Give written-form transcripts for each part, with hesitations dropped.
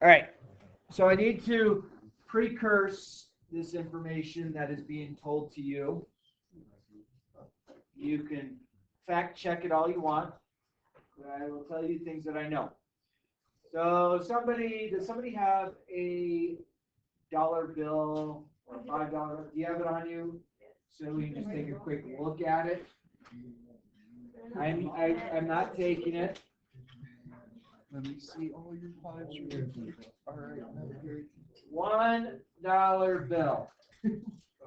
All right. So I need to precurse this information that is being told to you. You can fact check it all you want, but I will tell you things that I know. So does somebody have a dollar bill or $5? Do you have it on you? So we can just take a quick look at it. I'm not taking it. Let me see all your fives. All right. $1 bill.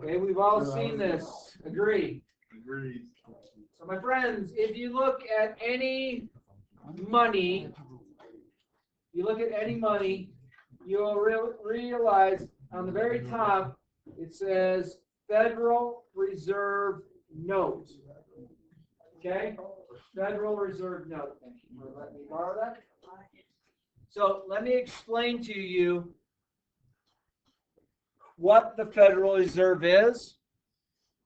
Okay, we've all seen this. Agree. Agreed. So my friends, if you look at any money, you'll realize on the very top it says Federal Reserve Note. Okay? Federal Reserve Note. Thank you for letting me borrow that. So let me explain to you what the Federal Reserve is,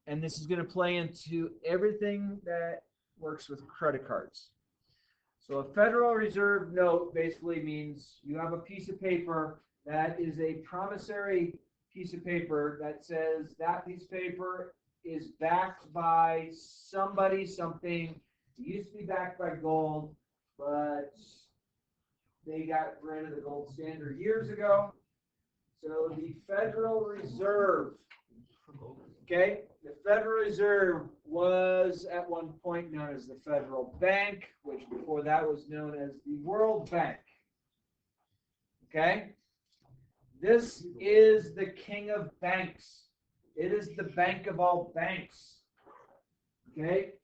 and this is going to play into everything that works with credit cards. So a Federal Reserve note basically means you have a piece of paper that is a promissory piece of paper that says that piece of paper is backed by somebody, something. It used to be backed by gold, but they got rid of the gold standard years ago. So the Federal Reserve, okay, the Federal Reserve was at one point known as the Federal Bank, which before that was known as the World Bank. Okay? This is the king of banks. It is the bank of all banks. Okay?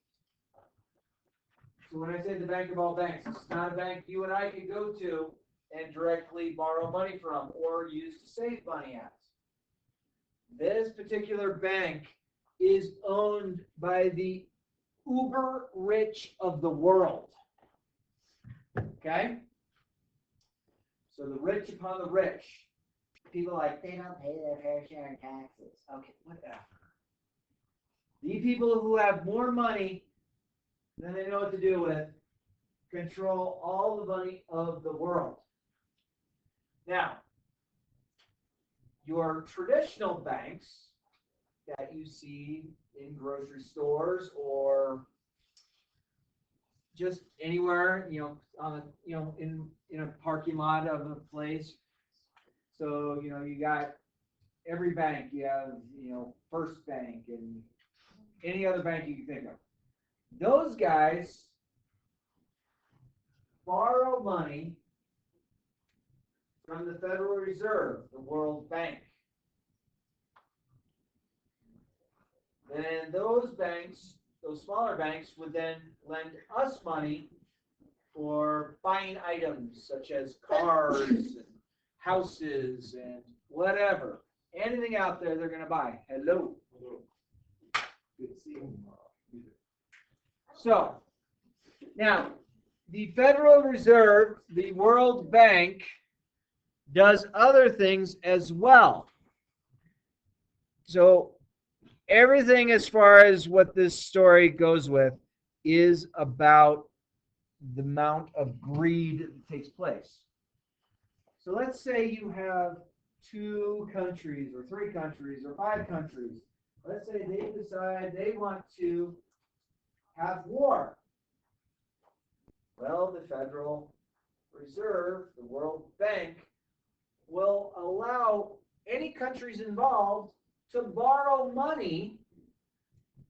So when I say the bank of all banks, it's not a bank you and I could go to and directly borrow money from or use to save money at. This particular bank is owned by the uber rich of the world. Okay? So the rich upon the rich. People like, they don't pay their fair share in taxes. Okay, whatever. The people who have more money than they know what to do with control all the money of the world. Now, your traditional banks that you see in grocery stores or just anywhere, in a parking lot of a place. So, you got every bank. You have, First Bank and any other bank you can think of. Those guys borrow money from the Federal Reserve, the World Bank. Then those banks, those smaller banks, would then lend us money for buying items such as cars and houses and whatever. Anything out there they're going to buy. Hello. Good to see you. So, now, the Federal Reserve, the World Bank, does other things as well. So, everything as far as what this story goes with is about the amount of greed that takes place. So let's say you have 2 countries or 3 countries or 5 countries. Let's say they decide they want to have war. Well, the Federal Reserve, the World Bank, will allow any countries involved to borrow money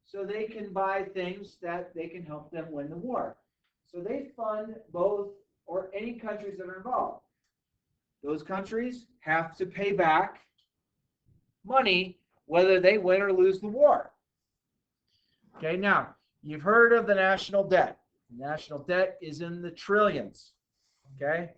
so they can buy things that they can help them win the war. So they fund both or any countries that are involved. Those countries have to pay back money whether they win or lose the war. Okay, now, you've heard of the national debt. The national debt is in the trillions. Okay?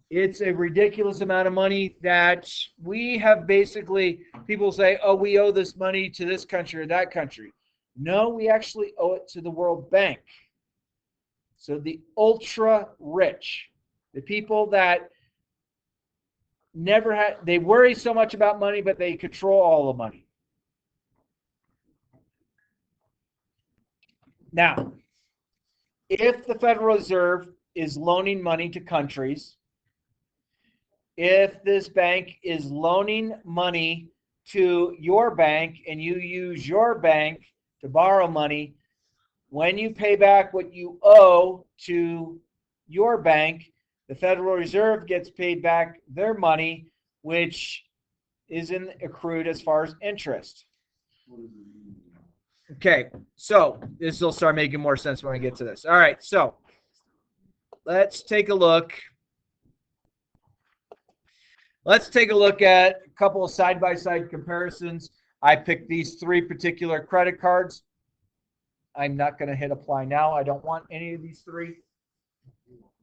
It's a ridiculous amount of money that we have basically, people say, oh, we owe this money to this country or that country. No, we actually owe it to the World Bank. So the ultra rich, the people that never had, they worry so much about money, but they control all the money. Now, if the Federal Reserve is loaning money to countries, if this bank is loaning money to your bank and you use your bank to borrow money, when you pay back what you owe to your bank, the Federal Reserve gets paid back their money, which isn't accrued as far as interest. Okay, so this will start making more sense when I get to this. All right, so let's take a look. Let's take a look at a couple of side-by-side comparisons. I picked these three particular credit cards. I'm not going to hit apply now. I don't want any of these three.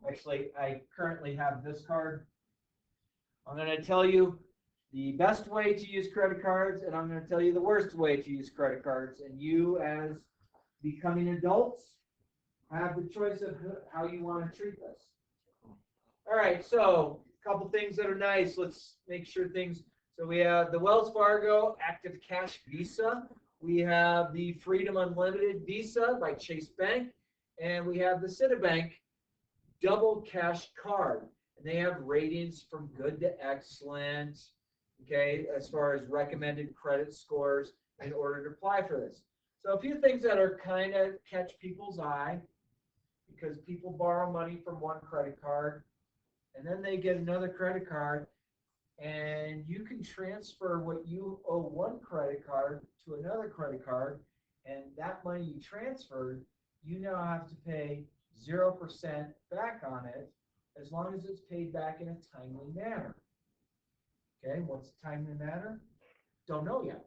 Actually, I currently have this card. I'm going to tell you the best way to use credit cards, and I'm going to tell you the worst way to use credit cards. And you, as becoming adults, have the choice of how you want to treat this. All right, so a couple things that are nice. Let's make sure things. So we have the Wells Fargo Active Cash Visa. We have the Freedom Unlimited Visa by Chase Bank. And we have the Citibank Double Cash Card. And they have ratings from good to excellent, okay, as far as recommended credit scores in order to apply for this. So a few things that are kind of catch people's eye, because people borrow money from one credit card and then they get another credit card, and you can transfer what you owe one credit card to another credit card, and that money you transferred, you now have to pay 0% back on it as long as it's paid back in a timely manner. Okay, what's a timely manner? Don't know yet.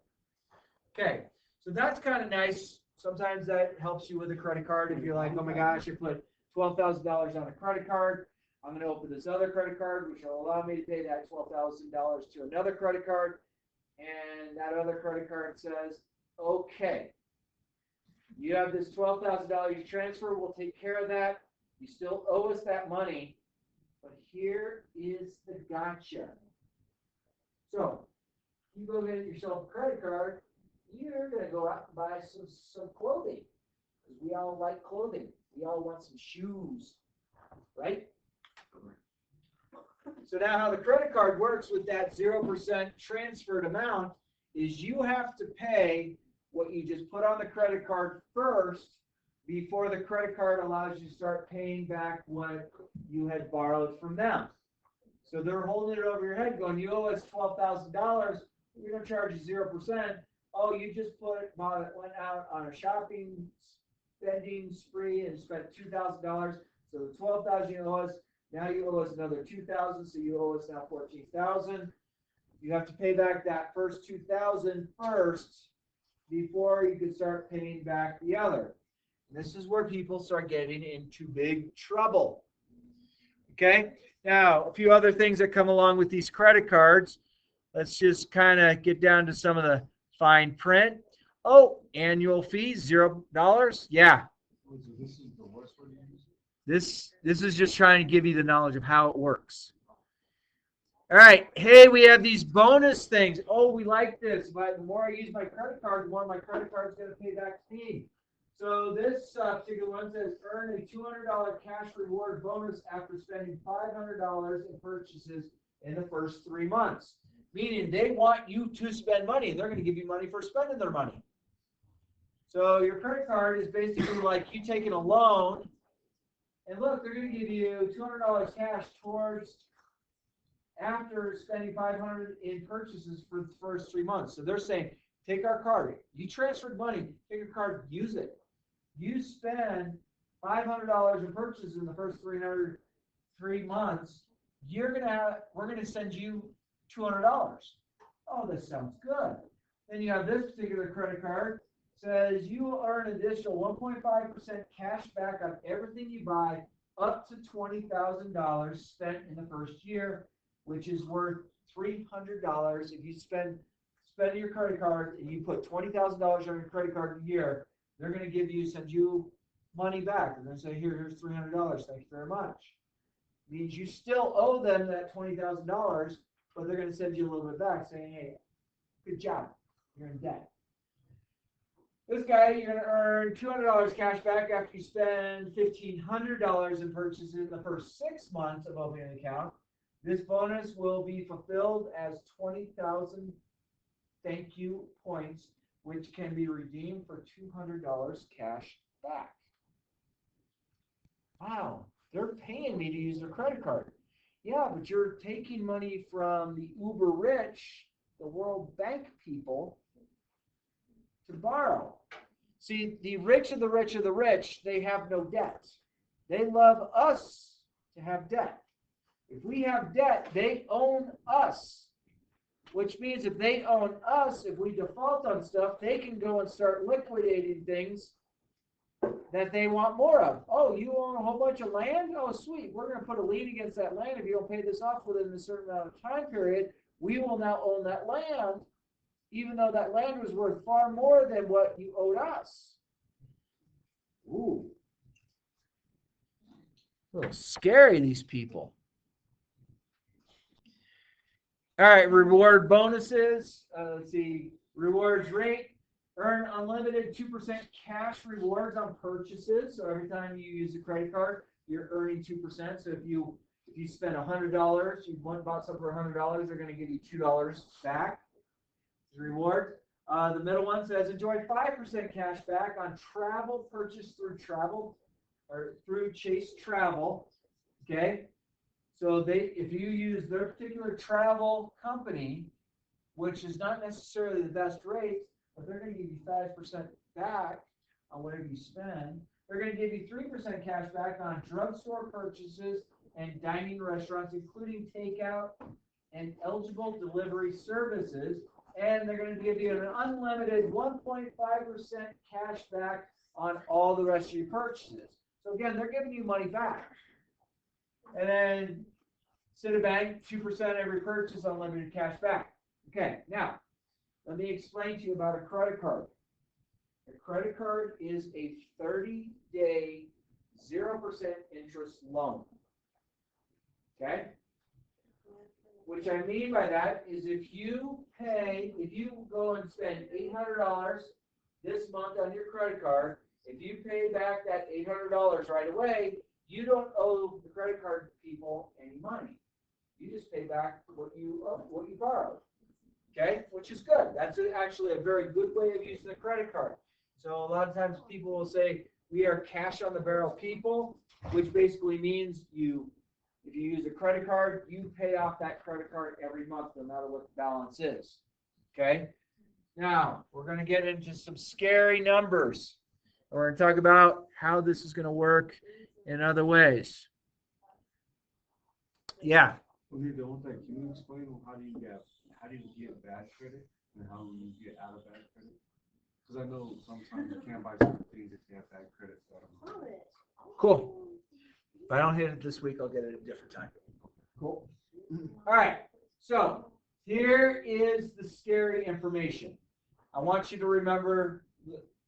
Okay, so that's kind of nice. Sometimes that helps you with a credit card. If you're like, oh my gosh, you put $12,000 on a credit card, I'm going to open this other credit card, which will allow me to pay that $12,000 to another credit card. And that other credit card says, okay, you have this $12,000 you transfer. We'll take care of that. You still owe us that money. But here is the gotcha. So you go get yourself a credit card, you're going to go out and buy some clothing. Because we all like clothing. We all want some shoes, right? So now how the credit card works with that 0% transferred amount is you have to pay what you just put on the credit card first before the credit card allows you to start paying back what you had borrowed from them. So they're holding it over your head going, you owe us $12,000, we're going to charge you 0%. Oh, you just went out on a shopping spending spree and spent $2,000. So the $12,000 you owe us, now you owe us another $2,000, so you owe us now $14,000. You have to pay back that first $2,000 first before you can start paying back the other. And this is where people start getting into big trouble. Okay? Now, a few other things that come along with these credit cards. Let's just kind of get down to some of the fine print. Oh, annual fees, $0. Yeah. This is the worst one you use? This is just trying to give you the knowledge of how it works. All right. Hey, we have these bonus things. Oh, we like this. But the more I use my credit card, the more my credit card is going to pay back to me. So this particular one says earn a $200 cash reward bonus after spending $500 in purchases in the first 3 months. Meaning they want you to spend money, and they're going to give you money for spending their money. So your credit card is basically like you taking a loan, and look, they're going to give you $200 cash towards after spending $500 in purchases for the first 3 months. So they're saying, take our card. You transferred money. Take your card. Use it. You spend $500 in purchases in the first 3 months. We're going to send you $200. Oh, this sounds good. Then you have this particular credit card. Says you will earn an additional 1.5% cash back on everything you buy up to $20,000 spent in the first year, which is worth $300. If you spend your credit card and you put $20,000 on your credit card a year, they're going to send you money back. And they're going to say, here's $300. Thank you very much. Means you still owe them that $20,000, but they're going to send you a little bit back saying, hey, good job. You're in debt. This guy, you're going to earn $200 cash back after you spend $1,500 in purchases in the first 6 months of opening an account. This bonus will be fulfilled as 20,000 thank you points, which can be redeemed for $200 cash back. Wow, they're paying me to use their credit card. Yeah, but you're taking money from the uber rich, the World Bank people, to borrow. See, the rich of the rich of the rich, they have no debt. They love us to have debt. If we have debt, they own us. Which means if they own us, if we default on stuff, they can go and start liquidating things that they want more of. Oh, you own a whole bunch of land? Oh, sweet. We're going to put a lien against that land. If you don't pay this off within a certain amount of time period, we will now own that land, even though that land was worth far more than what you owed us. Ooh. A little scary, these people. All right, reward bonuses. Let's see. Rewards rate. Earn unlimited 2% cash rewards on purchases. So every time you use a credit card, you're earning 2%. So if you spend $100, you bought something for $100, they're going to give you $2 back. Reward. The middle one says enjoy 5% cash back on travel purchase through travel or through Chase Travel. Okay. So if you use their particular travel company, which is not necessarily the best rate, but they're going to give you 5% back on whatever you spend. They're going to give you 3% cash back on drugstore purchases and dining restaurants, including takeout and eligible delivery services. And they're going to give you an unlimited 1.5% cash back on all the rest of your purchases. So again, they're giving you money back. And then Citibank, 2% every purchase, unlimited cash back. Okay, now, let me explain to you about a credit card. A credit card is a 30-day, 0% interest loan. Okay? Which I mean by that is if you go and spend $800 this month on your credit card, if you pay back that $800 right away, you don't owe the credit card people any money. You just pay back what you borrowed. Okay, which is good. That's actually a very good way of using a credit card. So a lot of times people will say we are cash on the barrel people, which basically means if you use a credit card, you pay off that credit card every month, no matter what the balance is. Okay. Now we're going to get into some scary numbers. We're going to talk about how this is going to work in other ways. Yeah. Can you explain how do you get bad credit and how you get out of bad credit? Because I know sometimes you can't buy certain things if you have bad credit. So Cool. If I don't hit it this week, I'll get it at a different time. Cool. All right. So here is the scary information. I want you to remember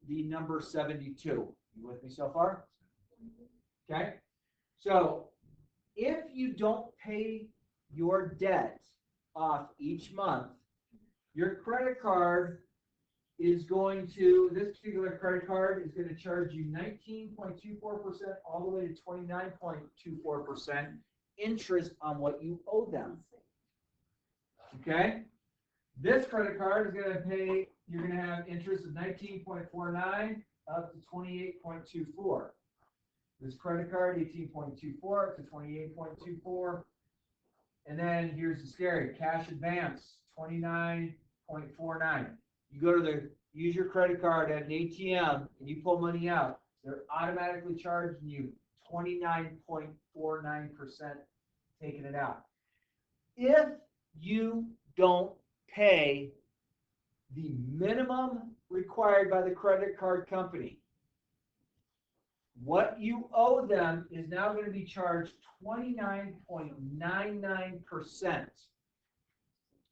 the number 72. You with me so far? Okay. So if you don't pay your debt off each month, your credit card is going to, this particular credit card is going to charge you 19.24% all the way to 29.24% interest on what you owe them. Okay? This credit card is going to pay, you're going to have interest of 19.49 up to 28.24. This credit card, 18.24 up to 28.24. And then here's the scary, cash advance, 29.49. You go to use your credit card at an ATM and you pull money out, they're automatically charging you 29.49% taking it out. If you don't pay the minimum required by the credit card company, what you owe them is now going to be charged 29.99%.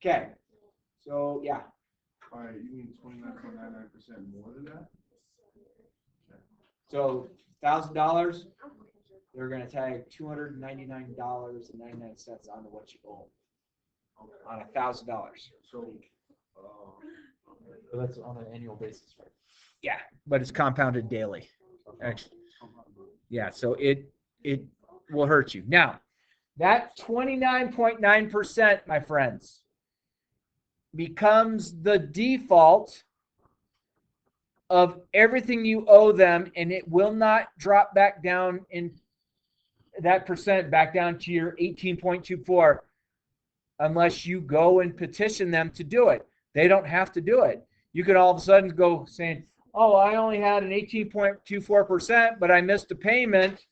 Okay, so yeah. all right, you mean 29.99% more than that? So $1,000, they're going to tag $299.99 onto what you owe on $1,000. So that's on an annual basis, right? Yeah, but it's compounded daily. Actually, yeah, so it will hurt you. Now, That 29.9%, my friends, becomes the default of everything you owe them, and it will not drop back down in that percent back down to your 18.24 unless you go and petition them to do it. They don't have to do it. You could all of a sudden go saying, oh, I only had an 18.24%, but I missed a payment.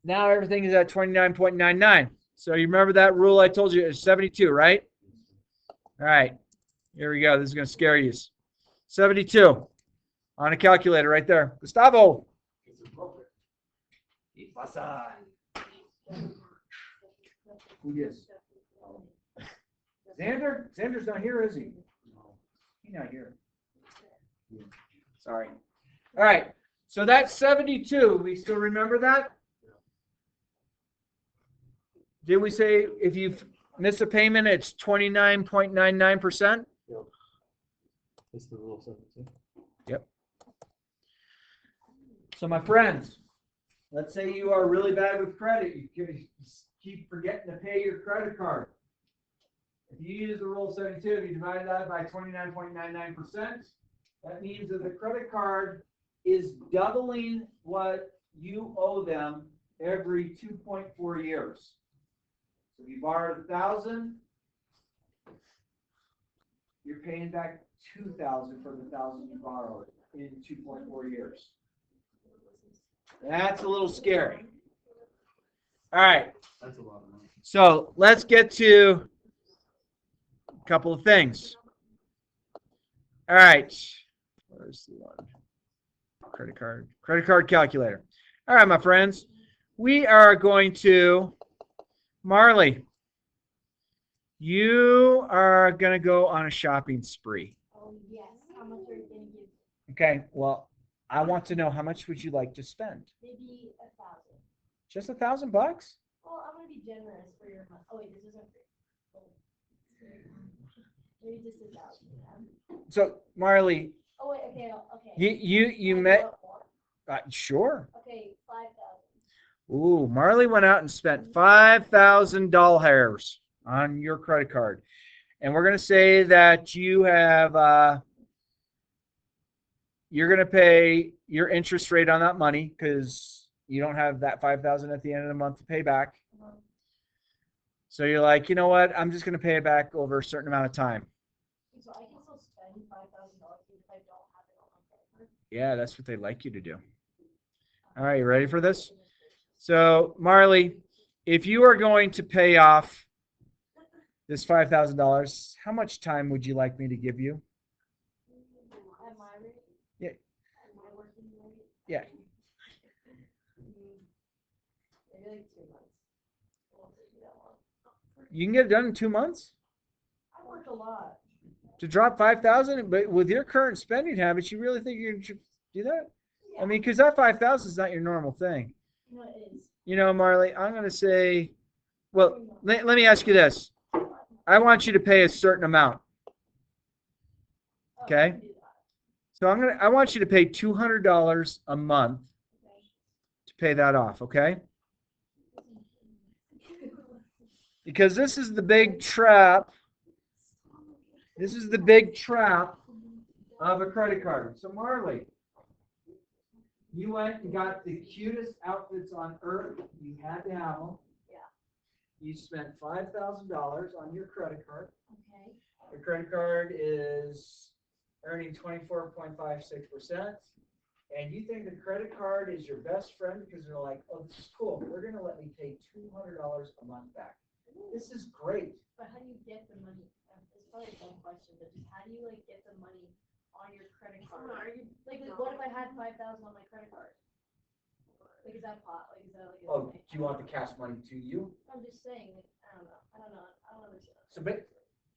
Now everything is at 29.99. So you remember that rule I told you is 72, right? All right. Here we go. This is going to scare you. 72 on a calculator right there. Gustavo. ¿Qué pasa? Who is? Xander? Xander's not here, is he? He's not here. Sorry. All right. So that's 72. We still remember that? Did we say if you miss a payment, it's 29.99%? That's the rule 72. Yep. So my friends, let's say you are really bad with credit. You keep forgetting to pay your credit card. If you use the rule 72, if you divide that by 29.99%, that means that the credit card is doubling what you owe them every 2.4 years. So if you borrowed 1,000, you're paying back 2,000 for the 1,000 you borrowed in 2.4 years. That's a little scary. All right. That's a lot of money. So let's get to a couple of things. All right. Where's the one? Credit card calculator. All right, my friends. We are going to, Marley, you are going to go on a shopping spree. Oh, yes. How much are you going to give? Okay, well, I want to know how much would you like to spend? Maybe 1,000. Just $1,000? Well, I'm going to be generous for your month. Oh, wait, this isn't free. Oh. Maybe just 1,000. Yeah. So, Marley, Oh, wait, okay, okay. you Can I met, go up more? sure. Okay, 5,000. Ooh, Marley went out and spent $5,000 on your credit card. And we're going to say that you have, you're going to pay your interest rate on that money because you don't have that $5,000 at the end of the month to pay back. So you're like, you know what? I'm just going to pay it back over a certain amount of time. So I can still spend $5,000 if I don't have it on my credit card? Yeah, that's what they like you to do. All right, you ready for this? So, Marley, if you are going to pay off this $5,000, how much time would you like me to give you? At my rate? Yeah. At my working rate? Yeah. Maybe like 2 months. It won't take me that long. You can get it done in 2 months I work a lot. to drop 5,000, but with your current spending habits, you really think you should do that? Yeah. I mean, because that 5,000 is not your normal thing. No, it is. You know, Marley, I'm going to say, well, let me ask you this. I want you to pay a certain amount. Oh, Okay. I can do that. So I want you to pay $200 a month Okay. to pay that off, okay? Because this is the big trap. This is the big trap of a credit card. So Marley, you went and got the cutest outfits on earth. You had to have them. Yeah. You spent $5,000 on your credit card. Okay. Your credit card is earning 24.56%. And you think the credit card is your best friend because they're like, oh, this is cool. They're going to let me pay $200 a month back. This is great. But how do you get the money? It's probably a dumb question, but just how do you like get the money on your credit card? Like, what if I had 5,000 on my credit card? Like, is that pot? Like, is that like? Oh, do you want the cash money to you? I'm just saying. Like, I don't know. I don't understand. So,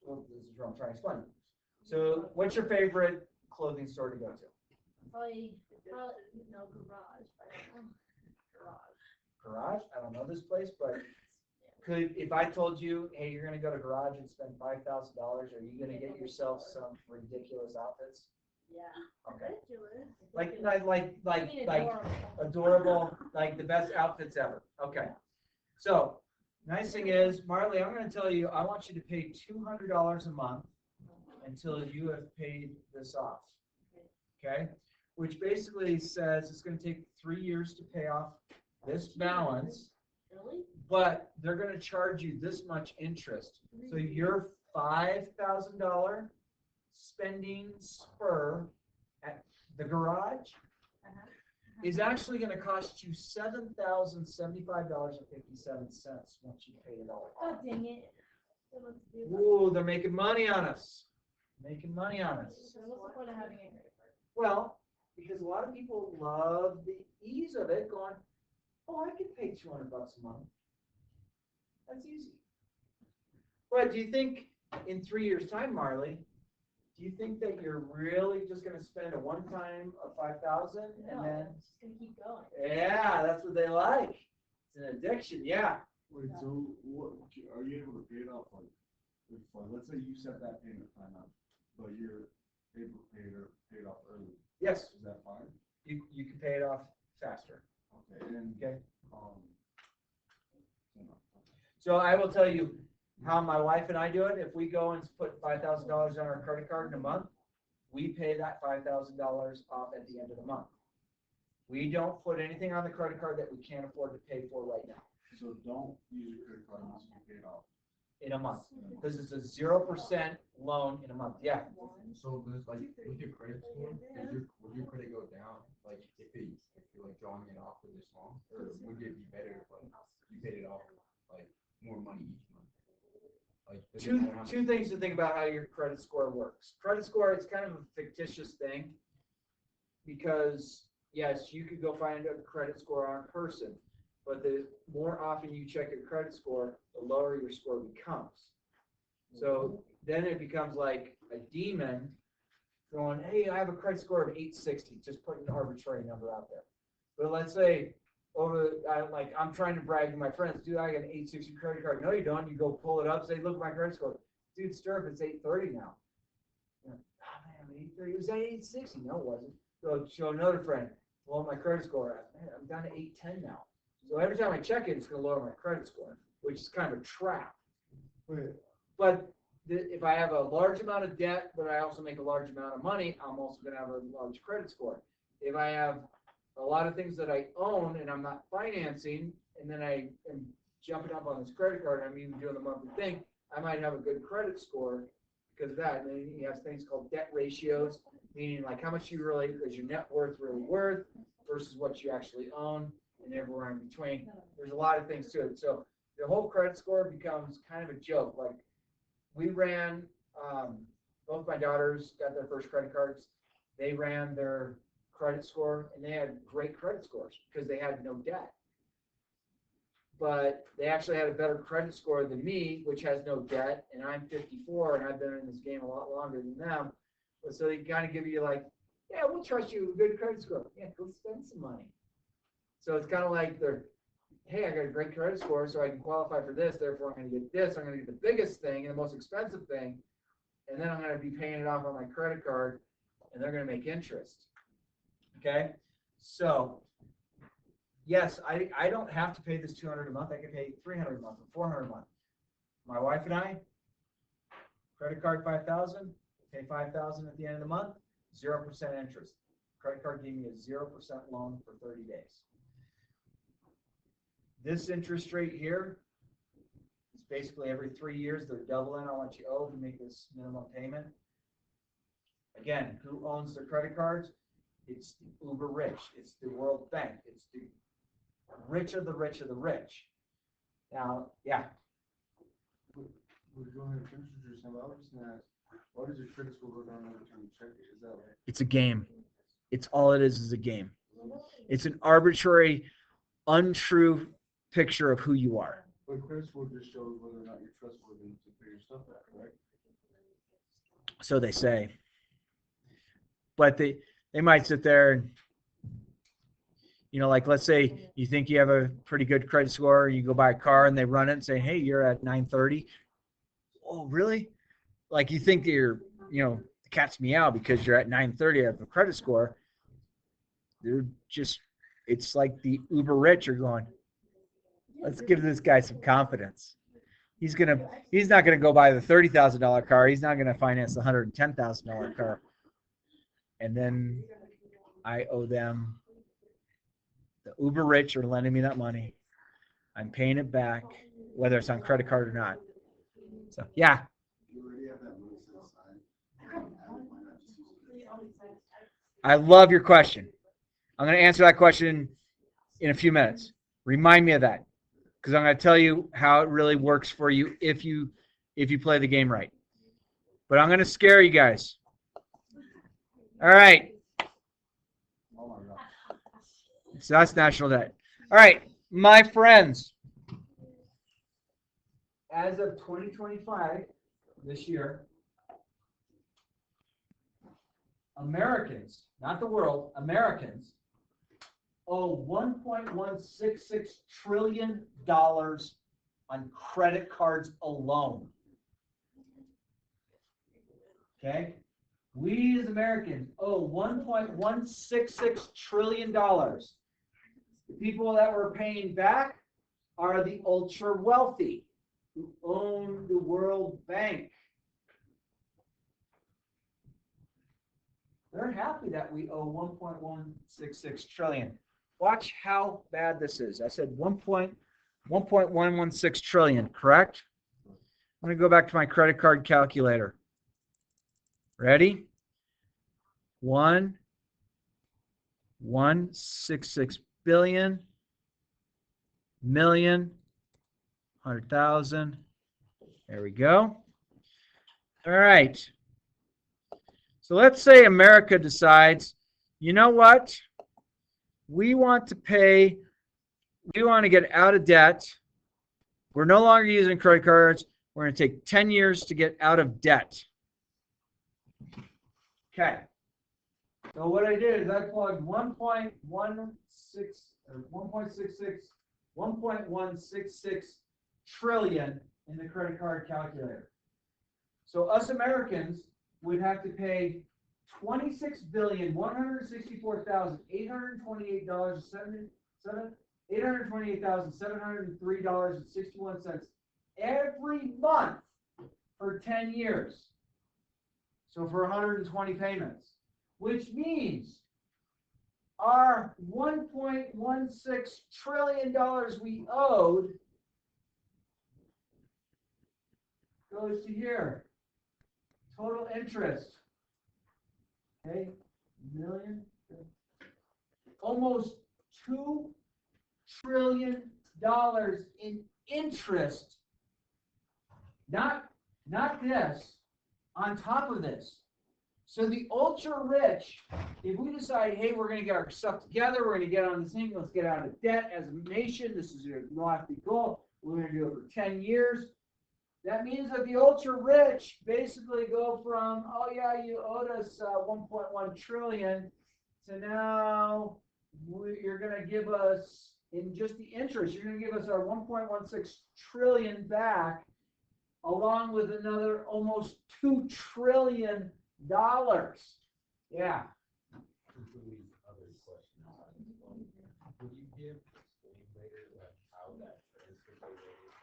well, this is what I'm trying to explain. So, what's your favorite clothing store to go to? Probably no garage. I don't know. Garage. Garage? I don't know this place, but if I told you, hey, you're gonna go to Garage and spend $5,000, are you gonna get yourself some ridiculous outfits? Yeah. Okay. Ridiculous. Like I mean, adorable. adorable, like the best outfits ever. Okay. So, nice thing is, Marley, I'm gonna tell you, I want you to pay $200 a month until you have paid this off. Okay? Which basically says it's gonna take 3 years to pay off this balance, Really? but they're gonna charge you this much interest. So your $5,000 spending spur at the garage Uh-huh. is actually gonna cost you $7,075.57 once you pay it all Oh, off. dang it. So let's do that. Ooh, they're making money on us. Making money on us. So what's the point of having a credit card? Well, because a lot of people love the ease of it, going, oh, I can pay $200 a month. That's easy. But do you think in 3 years' time, Marley, do you think that you're really just gonna spend a one-time of 5,000 No, and then, it's just gonna keep going. yeah, that's what they like. It's an addiction, yeah. Wait, so what, are you able to pay it off like, let's say you set that payment plan up, but you're able to pay it off early, Yes, is that fine? you can pay it off faster. Okay, and, Okay. you know, So I will tell you how my wife and I do it. If we go and put $5,000 on our credit card in a month, we pay that $5,000 off at the end of the month. We don't put anything on the credit card that we can't afford to pay for right now so don't use your credit card unless you pay it off. in a month, because it's a 0% loan in a month. Yeah. So there's like with your credit score, would your credit go down? Like if you're like drawing it off for this long, or would it be better if like you paid it off like more money each month? Like does it matter how much- Two things to think about how your credit score works. Credit score is kind of a fictitious thing because yes, you could go find a credit score on a person, but the more often you check your credit score, the lower your score becomes. So then it becomes like a demon going, hey, I have a credit score of 860, just putting an arbitrary number out there. But let's say I'm trying to brag to my friends, dude, I got an 860 credit card. No, you don't. You go pull it up, say, look at my credit score. Dude, Stirp, it's 830 now. You know, oh man, 830. It was at 860. No, it wasn't. So show another friend. Well, my credit score, man, I'm down to 810 now. So every time I check it, it's going to lower my credit score, which is kind of a trap. Wait, But if I have a large amount of debt, but I also make a large amount of money, I'm also going to have a large credit score. If I have a lot of things that I own and I'm not financing, and then I am jumping up on this credit card, I'm even doing the monthly thing, I might have a good credit score because of that. And then you have things called debt ratios, meaning like how much you really, is your net worth really worth versus what you actually own, and everywhere in between. There's a lot of things to it. So the whole credit score becomes kind of a joke. Like we ran, both my daughters got their first credit cards. They ran their credit score and they had great credit scores because they had no debt. But they actually had a better credit score than me, which has no debt, and I'm 54 and I've been in this game a lot longer than them. But so they kind of give you like, yeah, we'll trust you with a good credit score. Yeah, go spend some money. So it's kind of like they're, hey, I got a great credit score, so I can qualify for this. Therefore, I'm going to get this. I'm going to get the biggest thing and the most expensive thing, and then I'm going to be paying it off on my credit card, and they're going to make interest. Okay, so yes, I don't have to pay this $200 a month. I can pay $300 a month or $400 a month. My wife and I, credit card $5,000, pay $5,000 at the end of the month, 0% interest. Credit card gave me a 0% loan for 30 days. This interest rate here is basically every 3 years they're doubling on what you owe to make this minimum payment. Again, who owns the credit cards? It's the uber rich. It's the World Bank. It's the rich of the rich of the rich. Now, yeah. go ahead and finish yourself. I was just gonna ask, why does your credit score go down every time you check it? Is that like? It's a game. It's all it is a game. It's an arbitrary, untrue picture of who you are. But credit score just shows whether or not you're trustworthy to pay your stuff back, right? So they say. But they might sit there and, you know, like let's say you think you have a pretty good credit score, you go buy a car and they run it and say, hey, you're at 930. Oh, really? Like you think you're, you know, the cat's meow because you're at 930 of a credit score. They're just, it's like the uber rich are going, Let's give this guy some confidence. He's not gonna go buy the $30,000 car. He's not gonna finance the $110,000 car. And then I owe them. The uber rich are lending me that money. I'm paying it back, whether it's on credit card or not. So yeah. I love your question. I'm going to answer that question in a few minutes. Remind me of that, because I'm going to tell you how it really works for you if you play the game right. But I'm going to scare you guys. All right. So that's national debt. All right, my friends. As of 2025, this year, Americans, not the world, Americans, owe $1.166 trillion on credit cards alone. Okay? We as Americans owe $1.166 trillion. The people that we're paying back are the ultra wealthy who own the World Bank. They're happy that we owe $1.166 trillion. Watch how bad this is. I said 1.116 trillion, correct? I'm going to go back to my credit card calculator. Ready? 1.166 billion, million, 100,000. There we go. All right. So let's say America decides, you know what? We want to get out of debt. We're no longer using credit cards. We're going to take 10 years to get out of debt. Okay. So what I did is I plugged 1.166 trillion in the credit card calculator. So us Americans would have to pay $26,164,828,703.61 every month for 10 years. So for 120 payments, which means our $1.16 trillion we owed goes to here. Total interest. Okay, million. Almost $2 trillion in interest. Not this, on top of this. So the ultra rich, if we decide, hey, we're going to get our stuff together, we're going to get on this thing, let's get out of debt as a nation, this is your lofty goal, we're going to do it for 10 years. That means that the ultra rich basically go from, oh yeah, you owed us 1.1 trillion, to now you're going to give us, in just the interest, you're going to give us our 1.16 trillion back, along with another almost $2 trillion. Yeah. Other question. Would you give later how that transfer so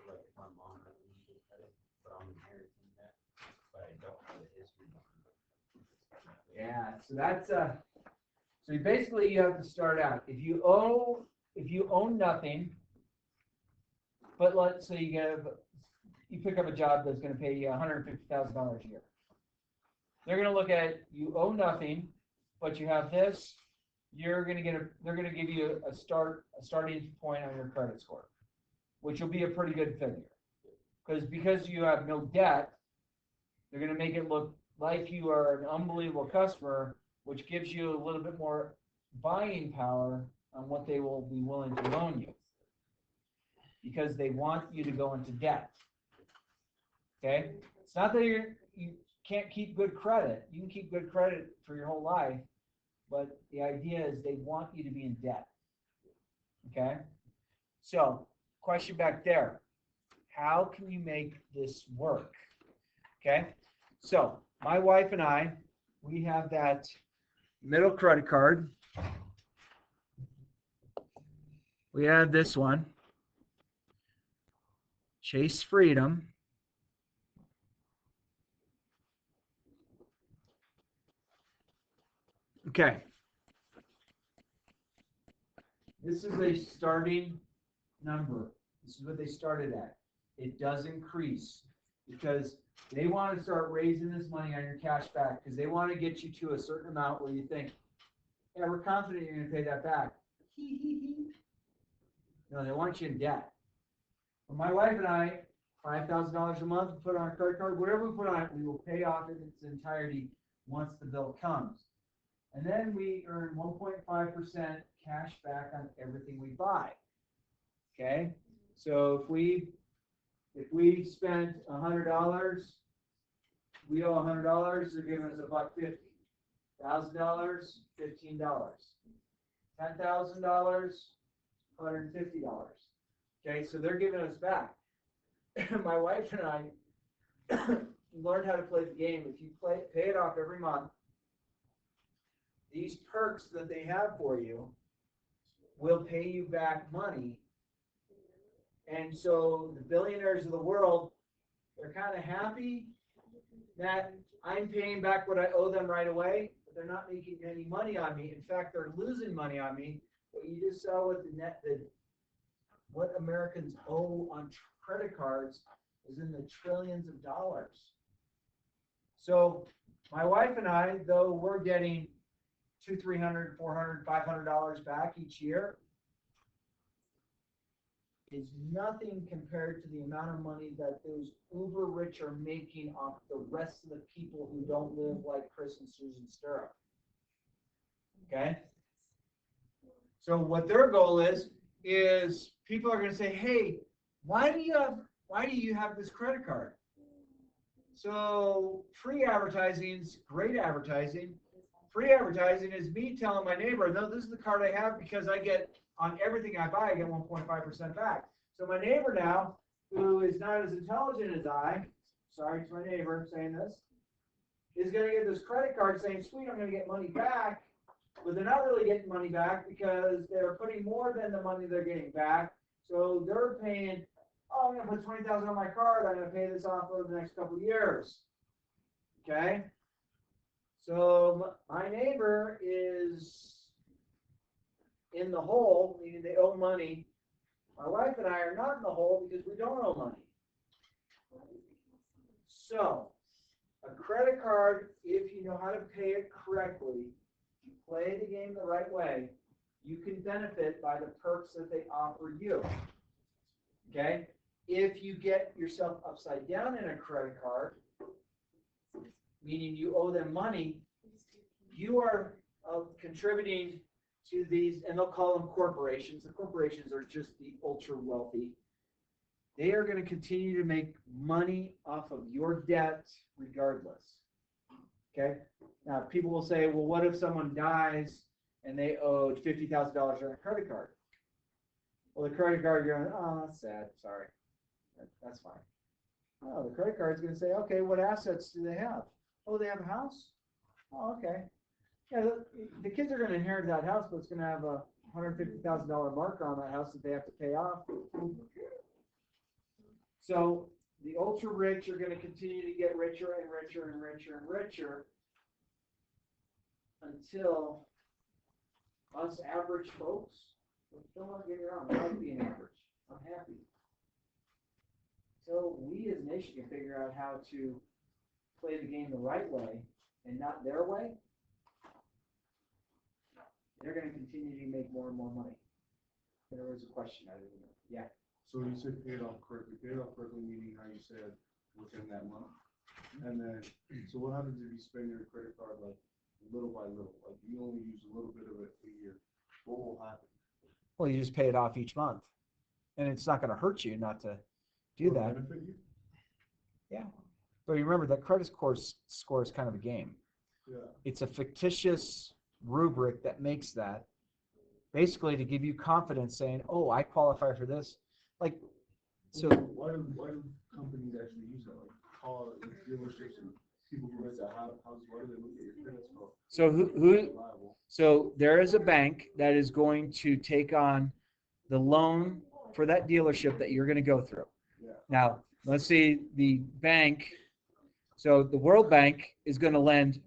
like if my mom has a credit, but I'm inheriting that, but I don't have a history behind it? Yeah, so that's so basically you have to start out. If you own nothing, but let's say you pick up a job that's going to pay you $150,000 a year. They're going to look at you owe nothing, but you have this. They're going to give you a starting point on your credit score, which will be a pretty good figure. Because you have no debt, they're going to make it look like you are an unbelievable customer, which gives you a little bit more buying power on what they will be willing to loan you, because they want you to go into debt. Okay? It's not that you can't keep good credit. You can keep good credit for your whole life, but the idea is they want you to be in debt. Okay? So, question back there. How can you make this work? Okay? So, my wife and I, we have that middle credit card. We have this one. Chase Freedom. Okay. This is a starting number. This is what they started at. It does increase because they want to start raising this money on your cash back because they want to get you to a certain amount where you think, yeah, we're confident you're going to pay that back. No, they want you in debt. For my wife and I, $5,000 a month, we put on our credit card, whatever we put on it, we will pay off in its entirety once the bill comes. And then we earn 1.5% cash back on everything we buy. Okay? So if we spent $100, we owe $100, they're giving us $1.50. $1,000, $15. $10,000, $150. Okay, so they're giving us back. My wife and I learned how to play the game. If you pay it off every month, these perks that they have for you will pay you back money. And so the billionaires of the world, they're kind of happy that I'm paying back what I owe them right away, but they're not making any money on me. In fact, they're losing money on me. What you just saw with what Americans owe on credit cards is in the trillions of dollars. So my wife and I, though we're getting $200, $300, $400, $500 back each year, is nothing compared to the amount of money that those uber rich are making off the rest of the people who don't live like Chris and Susan Stirrup. Okay? So what their goal is people are going to say, hey, why do you have this credit card? So free advertising is great advertising. Free advertising is me telling my neighbor, no, this is the card I have because I get on everything I buy, I get 1.5% back. So my neighbor now, who is not as intelligent as I, sorry to my neighbor saying this, is going to get this credit card saying, sweet, I'm going to get money back. But they're not really getting money back because they're putting more than the money they're getting back. So they're paying, oh, I'm going to put $20,000 on my card. I'm going to pay this off over the next couple of years. Okay? So my neighbor is in the hole, meaning they owe money. My wife and I are not in the hole because we don't owe money. So a credit card, if you know how to pay it correctly, you play the game the right way, you can benefit by the perks that they offer you. Okay? If you get yourself upside down in a credit card, meaning you owe them money, you are contributing to these, and they'll call them corporations. The corporations are just the ultra wealthy. They are going to continue to make money off of your debt regardless. Okay? Now, people will say, well, what if someone dies and they owed $50,000 on a credit card? Well, the credit card, you're going, oh, that's sad. Sorry. That's fine. Oh, the credit card's going to say, okay, what assets do they have? Oh, they have a house? Oh, okay. Yeah, the kids are going to inherit that house, but it's going to have a $150,000 marker on that house that they have to pay off. So the ultra rich are going to continue to get richer and richer and richer and richer until us average folks, don't want to get me wrong, I like being average. I'm happy. So we as a nation can figure out how to play the game the right way and not their way. They're going to continue to make more and more money. There was a question I didn't know. Yeah. So you said pay it off correctly. Pay it off correctly meaning how you said within that month. And then, so what happens if you spend your credit card like little by little? Like you only use a little bit of it a year. What will happen? Well, you just pay it off each month. And it's not going to hurt you not to do Will it that. benefit you? Yeah. But you remember that credit score is kind of a game. Yeah. It's a fictitious rubric that makes that basically to give you confidence saying, oh, I qualify for this. Like, so why do companies actually use that? Like car dealerships and people who rent a house, why do they look at your credit score? so so there is a bank that is going to take on the loan for that dealership that you're going to go through. Yeah. Now, let's see the bank. So the World Bank is going to lend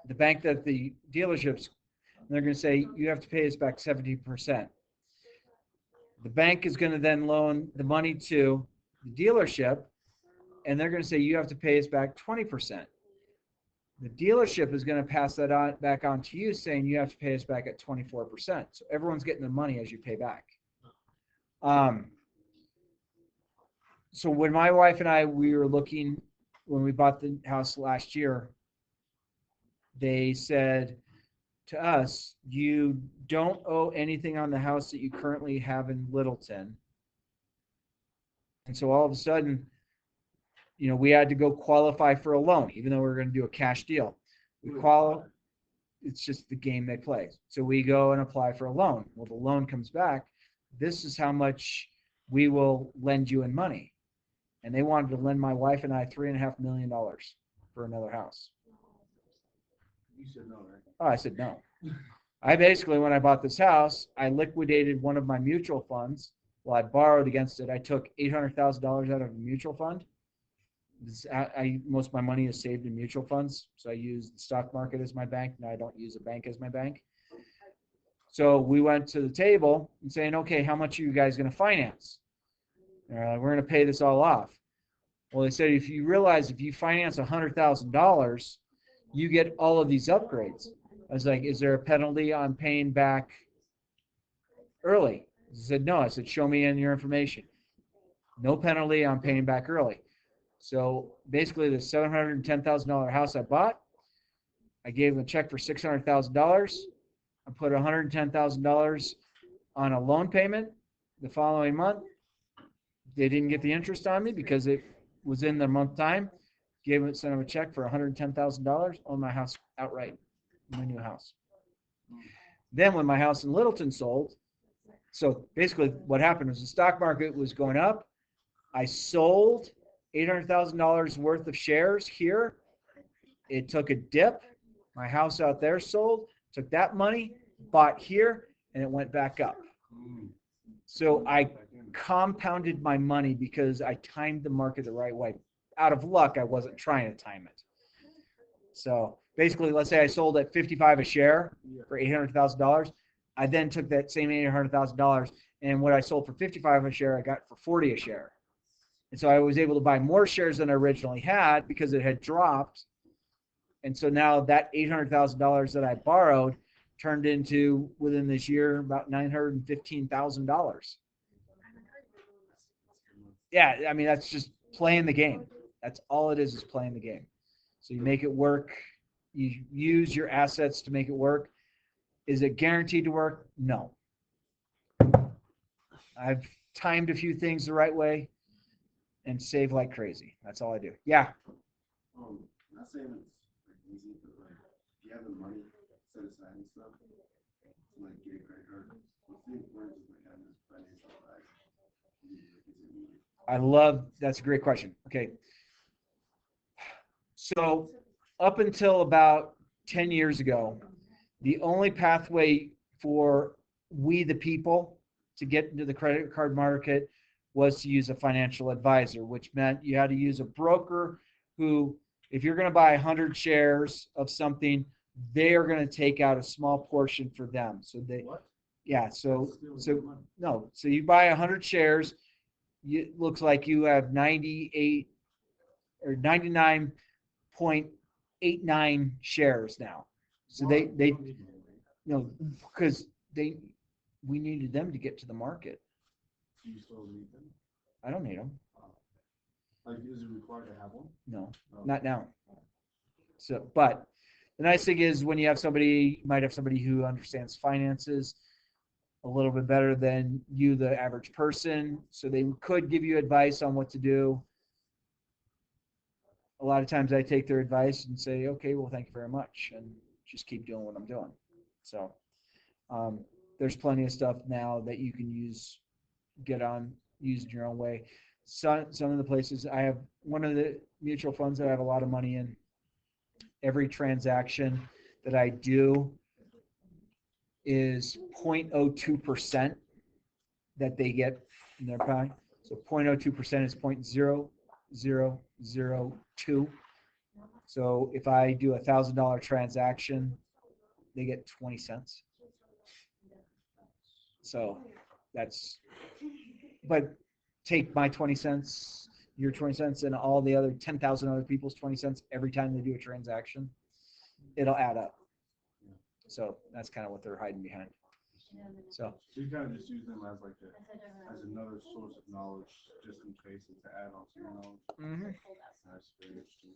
the bank that the dealerships, they're going to say, you have to pay us back 70%. The bank is going to then loan the money to the dealership, and they're going to say, you have to pay us back 20%. The dealership is going to pass that on back on to you, saying you have to pay us back at 24%. So everyone's getting their money as you pay back. So when my wife and I, we were looking, when we bought the house last year, they said to us, you don't owe anything on the house that you currently have in Littleton. And so all of a sudden, we had to go qualify for a loan, even though we were going to do a cash deal. It's just the game they play. So we go and apply for a loan. Well, the loan comes back. This is how much we will lend you in money. And they wanted to lend my wife and I $3.5 million for another house. You said no, right? Oh, I said no. I basically, when I bought this house, I liquidated one of my mutual funds. Well, I borrowed against it. I took $800,000 out of a mutual fund. Most of my money is saved in mutual funds. So I use the stock market as my bank. Now I don't use a bank as my bank. So we went to the table and saying, okay, how much are you guys going to finance? We're going to pay this all off. Well, they said, if you realize if you finance $100,000, you get all of these upgrades. I was like, is there a penalty on paying back early? He said, no. I said, show me in your information. No penalty on paying back early. So basically the $710,000 house I bought, I gave them a check for $600,000. I put $110,000 on a loan payment the following month. They didn't get the interest on me because it was in the month time. Sent them a check for $110,000 on my house outright, my new house. Then when my house in Littleton sold, so basically what happened was the stock market was going up. I sold $800,000 worth of shares here. It took a dip. My house out there sold, took that money, bought here, and it went back up. So I compounded my money because I timed the market the right way. Out of luck, I wasn't trying to time it. So basically, let's say I sold at $55 a share for $800,000. I then took that same $800,000, and what I sold for $55 a share, I got for $40 a share. And so I was able to buy more shares than I originally had because it had dropped. And so now that $800,000 that I borrowed turned into, within this year, about $915,000. Yeah, I mean, that's just playing the game. That's all it is playing the game. So you make it work. You use your assets to make it work. Is it guaranteed to work? No. I've timed a few things the right way and save like crazy. That's all I do. Yeah. Not saying it's easy, but if you have the money set aside and stuff, like get a credit card, I think we're just have this financial advice. That's a great question. Okay. So up until about 10 years ago, the only pathway for we the people to get into the credit card market was to use a financial advisor, which meant you had to use a broker who, if you're going to buy 100 shares of something, they are going to take out a small portion for them. So so you buy 100 shares, it looks like you have 98 or 99.89 shares now. So because we needed them to get to the market. Do you still need them? I don't need them. Like, is it required to have one? No, not now. So, but the nice thing is when you have somebody, you might have somebody who understands finances a little bit better than you, the average person. So they could give you advice on what to do. A lot of times I take their advice and say, okay, well, thank you very much, and just keep doing what I'm doing. So there's plenty of stuff now that you can use in your own way. Some of the places I have, one of the mutual funds that I have a lot of money in, every transaction that I do is 0.02% that they get in their pie. So 0.02% is 0.0002. So if I do $1,000 transaction, they get 20 cents. So that's, but take my 20 cents, your 20 cents, and all the other 10,000 other people's 20 cents every time they do a transaction, it'll add up. So that's kind of what they're hiding behind. So So you kind of just use them as like as another source of knowledge, just in case, and to add on to your knowledge. mhm. That's very interesting.